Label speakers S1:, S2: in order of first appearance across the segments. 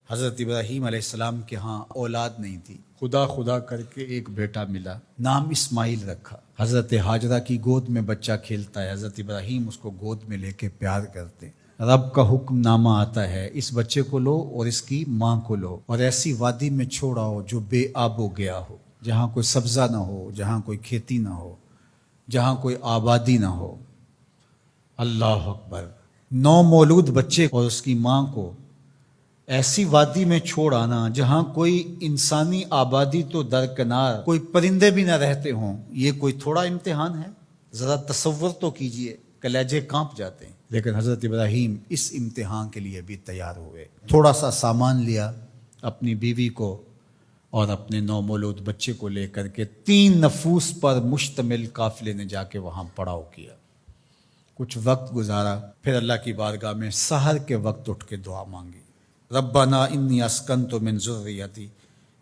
S1: حضرت ابراہیم علیہ السلام کے ہاں اولاد نہیں تھی، خدا خدا کر کے ایک بیٹا ملا، نام اسماعیل رکھا۔ حضرت ہاجرہ کی گود میں بچہ کھیلتا ہے، حضرت ابراہیم اس کو گود میں لے کے پیار کرتے ہیں۔ رب کا حکم نامہ آتا ہے، اس بچے کو لو اور اس کی ماں کو لو اور ایسی وادی میں چھوڑاؤ جو بے آب و گیا ہو، جہاں کوئی سبزہ نہ ہو، جہاں کوئی کھیتی نہ ہو، جہاں کوئی آبادی نہ ہو۔ اللہ اکبر! نومولود بچے اور اس کی ماں کو ایسی وادی میں چھوڑ آنا جہاں کوئی انسانی آبادی تو درکنار، کوئی پرندے بھی نہ رہتے ہوں، یہ کوئی تھوڑا امتحان ہے؟ ذرا تصور تو کیجئے، کلیجے کانپ جاتے ہیں۔ لیکن حضرت ابراہیم اس امتحان کے لیے بھی تیار ہوئے۔ تھوڑا سا سامان لیا، اپنی بیوی کو اور اپنے نومولود بچے کو لے کر کے 3 نفوس پر مشتمل قافلے نے جا کے وہاں پڑاؤ کیا۔ کچھ وقت گزارا، پھر اللہ کی بارگاہ میں سحر کے وقت اٹھ کے دعا مانگی، ربنا انی اسکنت من ذریتی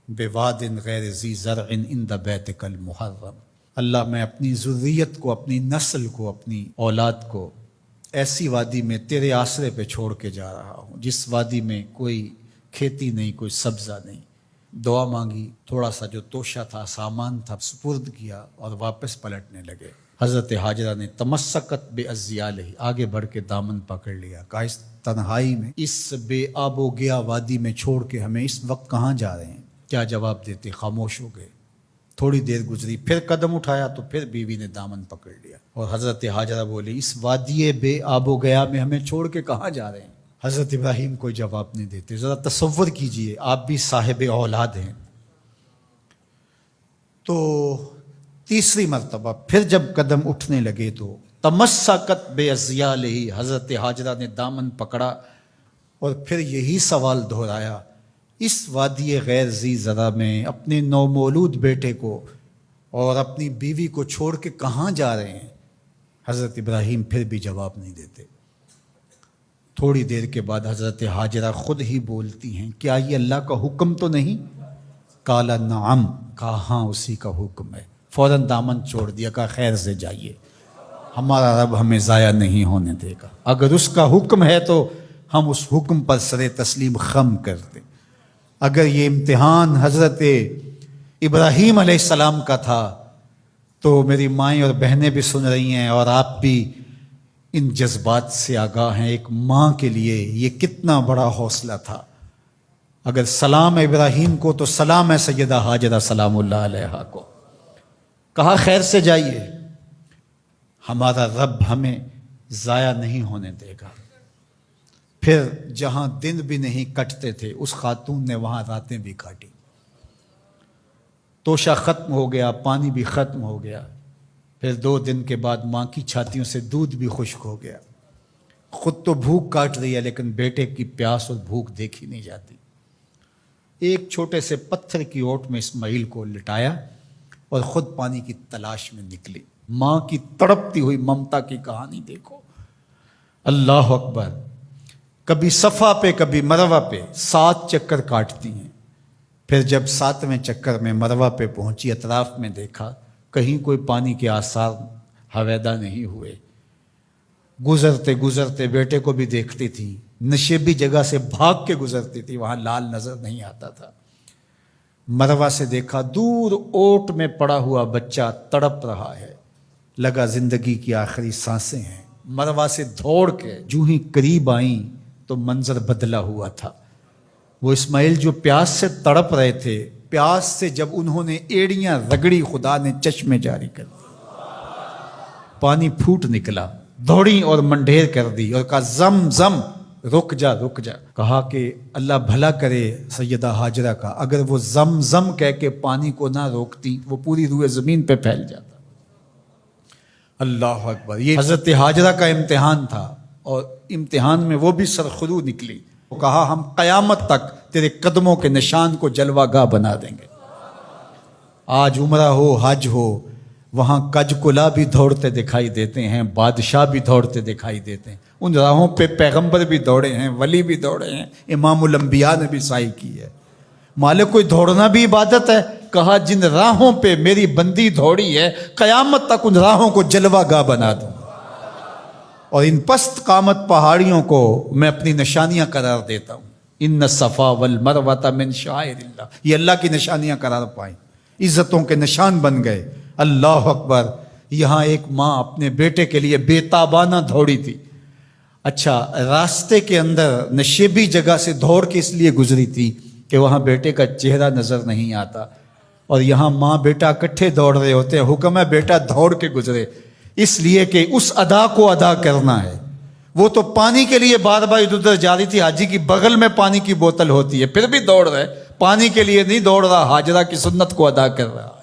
S1: بواد غیر ذی زرع عند بیتک المحرم۔ اللہ، میں اپنی ذریت کو، اپنی نسل کو، اپنی اولاد کو ایسی وادی میں تیرے آسرے پہ چھوڑ کے جا رہا ہوں جس وادی میں کوئی کھیتی نہیں، کوئی سبزہ نہیں۔ دعا مانگی، تھوڑا سا جو توشہ تھا، سامان تھا، سپرد کیا اور واپس پلٹنے لگے۔ حضرت ہاجرہ نے تمسکت بعزیالہ، آگے بڑھ کے دامن پکڑ لیا، کہا اس تنہائی میں، اس بے آب و گیا وادی میں چھوڑ کے ہمیں اس وقت کہاں جا رہے ہیں؟ کیا جواب دیتے؟ خاموش ہو گئے۔ تھوڑی دیر گزری، پھر قدم اٹھایا تو پھر بیوی نے دامن پکڑ لیا اور حضرت ہاجرہ بولی، اس وادی بے آب و گیا میں ہمیں چھوڑ کے کہاں جا رہے ہیں؟ حضرت ابراہیم کوئی جواب نہیں دیتے۔ ذرا تصور کیجئے، آپ بھی صاحب اولاد ہیں۔ تو تیسری مرتبہ پھر جب قدم اٹھنے لگے تو تمسکت بعزیالہ، حضرت ہاجرہ نے دامن پکڑا اور پھر یہی سوال دہرایا، اس وادی غیر ذی زرع میں اپنے نومولود بیٹے کو اور اپنی بیوی کو چھوڑ کے کہاں جا رہے ہیں؟ حضرت ابراہیم پھر بھی جواب نہیں دیتے۔ تھوڑی دیر کے بعد حضرت ہاجرہ خود ہی بولتی ہیں، کیا یہ اللہ کا حکم تو نہیں؟ قال نعم، کہا ہاں اسی کا حکم ہے۔ فوراً دامن چھوڑ دیا، کہا خیر سے جائیے، ہمارا رب ہمیں ضائع نہیں ہونے دے گا، اگر اس کا حکم ہے تو ہم اس حکم پر سر تسلیم خم کرتے۔ اگر یہ امتحان حضرت ابراہیم علیہ السلام کا تھا تو میری مائیں اور بہنیں بھی سن رہی ہیں اور آپ بھی ان جذبات سے آگاہ ہیں۔ ایک ماں کے لیے یہ کتنا بڑا حوصلہ تھا۔ اگر سلام ابراہیم کو تو سلام ہے سیدہ ہاجرہ سلام اللہ علیہا کو۔ کہا خیر سے جائیے، ہمارا رب ہمیں ضائع نہیں ہونے دے گا۔ پھر جہاں دن بھی نہیں کٹتے تھے اس خاتون نے وہاں راتیں بھی کاٹی۔ توشہ ختم ہو گیا، پانی بھی ختم ہو گیا، پھر 2 دن کے بعد ماں کی چھاتیوں سے دودھ بھی خشک ہو گیا۔ خود تو بھوک کاٹ رہی ہے لیکن بیٹے کی پیاس اور بھوک دیکھی نہیں جاتی۔ ایک چھوٹے سے پتھر کی اوٹ میں اسماعیل کو لٹایا اور خود پانی کی تلاش میں نکلی۔ ماں کی تڑپتی ہوئی ممتا کی کہانی دیکھو۔ اللہ اکبر! کبھی صفا پہ کبھی مروہ پہ 7 چکر کاٹتی ہیں۔ پھر جب 7ویں چکر میں مروہ پہ پہنچی، اطراف میں دیکھا، کہیں کوئی پانی کے آثار ہویدا نہیں ہوئے۔ گزرتے گزرتے بیٹے کو بھی دیکھتی تھی، نشیبی جگہ سے بھاگ کے گزرتی تھی، وہاں لال نظر نہیں آتا تھا۔ مروہ سے دیکھا، دور اوٹ میں پڑا ہوا بچہ تڑپ رہا ہے، لگا زندگی کی آخری سانسیں ہیں۔ مروہ سے دوڑ کے جو ہی قریب آئیں تو منظر بدلا ہوا تھا۔ وہ اسماعیل جو پیاس سے تڑپ رہے تھے، پیاس سے جب انہوں نے ایڑیاں رگڑی، خدا نے چشمے جاری کر دی، پانی پھوٹ نکلا، دوڑی اور منڈھیر کر دی اور کہا زم زم، رک جا رک جا۔ کہا کہ اللہ بھلا کرے سیدہ ہاجرہ کا، اگر وہ زم زم کہہ کے پانی کو نہ روکتی وہ پوری روئے زمین پہ پھیل جاتا۔ اللہ اکبر! یہ حضرت ہاجرہ کا امتحان تھا اور امتحان میں وہ بھی سرخرو نکلی۔ وہ کہا ہم قیامت تک تیرے قدموں کے نشان کو جلوہ گاہ بنا دیں گے۔ آج عمرہ ہو، حج ہو، وہاں کج کلا بھی دوڑتے دکھائی دیتے ہیں، بادشاہ بھی دوڑتے دکھائی دیتے ہیں، ان راہوں پہ پیغمبر بھی دوڑے ہیں، ولی بھی دوڑے ہیں، امام الانبیاء نے بھی سعی کی ہے۔ مالک کوئی دوڑنا بھی عبادت ہے؟ کہا جن راہوں پہ میری بندی دوڑی ہے قیامت تک ان راہوں کو جلوہ گاہ بنا دوں، اور ان پست قامت پہاڑیوں کو میں اپنی نشانیاں قرار دیتا ہوں۔ ان الصفا والمروہ من شعائر اللہ، یہ اللہ کی نشانیاں قرار پائیں، عزتوں کے نشان بن گئے۔ اللہ اکبر۔ یہاں ایک ماں اپنے بیٹے کے لیے بے تابانہ دوڑی تھی۔ اچھا، راستے کے اندر نشیبی جگہ سے دوڑ کے اس لیے گزری تھی کہ وہاں بیٹے کا چہرہ نظر نہیں آتا، اور یہاں ماں بیٹا اکٹھے دوڑ رہے ہوتے ہیں، حکم ہے بیٹا دوڑ کے گزرے، اس لیے کہ اس ادا کو ادا کرنا ہے۔ وہ تو پانی کے لیے بار بار ادھر ادھر جا رہی تھی، حاجی کی بغل میں پانی کی بوتل ہوتی ہے، پھر بھی دوڑ رہے، پانی کے لیے نہیں دوڑ رہا، حاجرہ کی سنت کو ادا کر رہا۔